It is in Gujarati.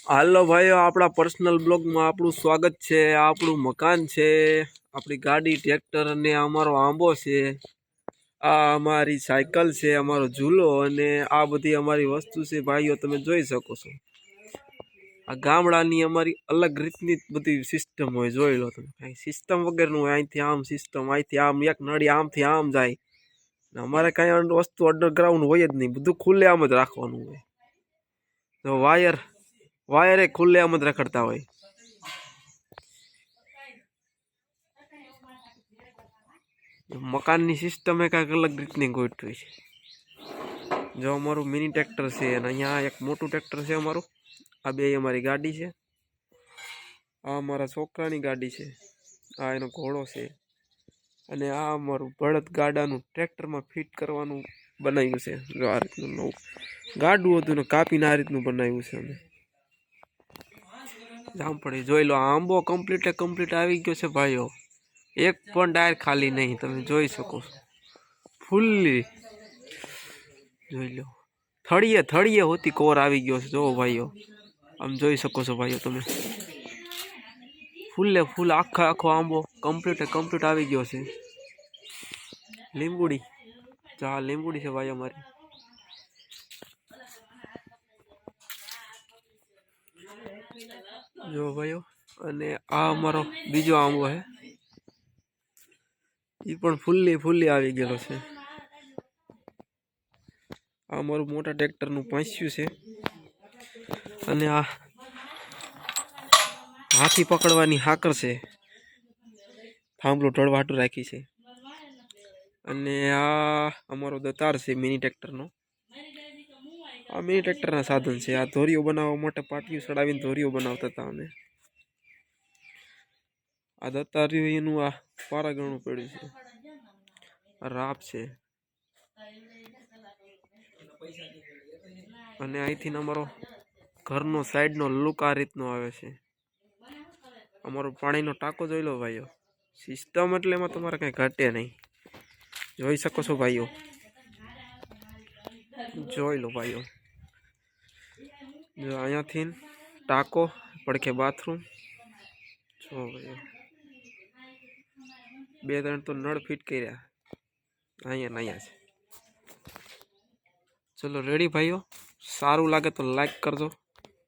હાલો ભાઈઓ, આપણા પર્સનલ બ્લોગમાં આપણું સ્વાગત છે। આ આપણું મકાન છે, આપણી ગાડી, ટ્રેક્ટર અને અમારો આંબો છે। આ અમારી સાયકલ છે, અમારો ઝૂલો અને આ બધી અમારી વસ્તુ છે ભાઈઓ, તમે જોઈ શકો છો। આ ગામડાની અમારી અલગ રીતની બધી સિસ્ટમ હોય, જોઈ લો તમે। કાંઈ સિસ્ટમ વગરનું હોય। અહીંથી આમ સિસ્ટમ, અહીંથી આમ એક નળી આમથી આમ જાય। અમારે કાંઈ વસ્તુ અંડરગ્રાઉન્ડ હોય જ નહીં, બધું ખુલ્લે આમ જ રાખવાનું હોય। તો વાયરે ખુલ્લે આમ જ રખડતા હોય। મકાનની સિસ્ટમ એ કાંઈક અલગ રીતની ગોઠવી છે। જો અમારું મિની ટ્રેક્ટર છે અને અહીંયા એક મોટું ટ્રેક્ટર છે અમારું। આ બે અમારી ગાડી છે। આ અમારા છોકરાની ગાડી છે। આ એનો ઘોડો છે અને આ અમારું બળદ ગાડાનું ટ્રેક્ટરમાં ફિટ કરવાનું બનાવ્યું છે। જો આ રીતનું નવું ગાડું હતું ને કાપીને આ રીતનું બનાવ્યું છે અમે। જામફળી જોઈ લો, આંબો કમ્પ્લીટ આવી ગયો છે ભાઈઓ। એક પણ ડાયર ખાલી નહીં, તમે જોઈ શકો છો। ફૂલ્લી જોઈ લો, થળીએ હોતી કોર આવી ગયો છે। જો ભાઈઓ, આમ જોઈ શકો છો ભાઈઓ તમે। ફૂલ આખો આંબો કમ્પ્લીટ આવી ગયો છે। લીંબુડી, જા લીંબુડી છે ભાઈ અમારી। જો ભાઈઓ, અને આ અમારો બીજો આંબો છે, એ પણ ફૂલ્લી આવી ગયેલો છે। આ અમારું મોટા ટ્રેક્ટરનું પાંસ્યું છે અને આ હાથી પકડવાની હાકર છે, થાંભલો ઢળવાટું રાખી છે। અને આ અમારો દતાર છે મિની ટ્રેક્ટરનો। આ મિની ટ્રેક્ટરના સાધન છે। આ ધોરીઓ બનાવવા માટે પાટિયું ચડાવીને ધોરીઓ બનાવતા હતા અમે। આ દતાર્યું એનું આ પારાગણું પડ્યું છે। આ રાપ છે અને અહીંથી અમારો ઘરનો સાઈડનો લુક આ રીતનો આવે છે। અમારો પાણીનો ટાંકો જોઈ લો ભાઈઓ। સિસ્ટમ એટલે એમાં તમારે કંઈ ઘટે નહીં, જોઈ શકો છો ભાઈઓ। જોઈ લો ભાઈઓ, જો અહીંયાથી ટાંકો, પડખે બાથરૂમ। જો ભાઈઓ, 2-3 તો નળ ફિટ કર્યા અહીંયા છે। ચલો રેડી ભાઈઓ, સારું લાગે તો લાઈક કરજો।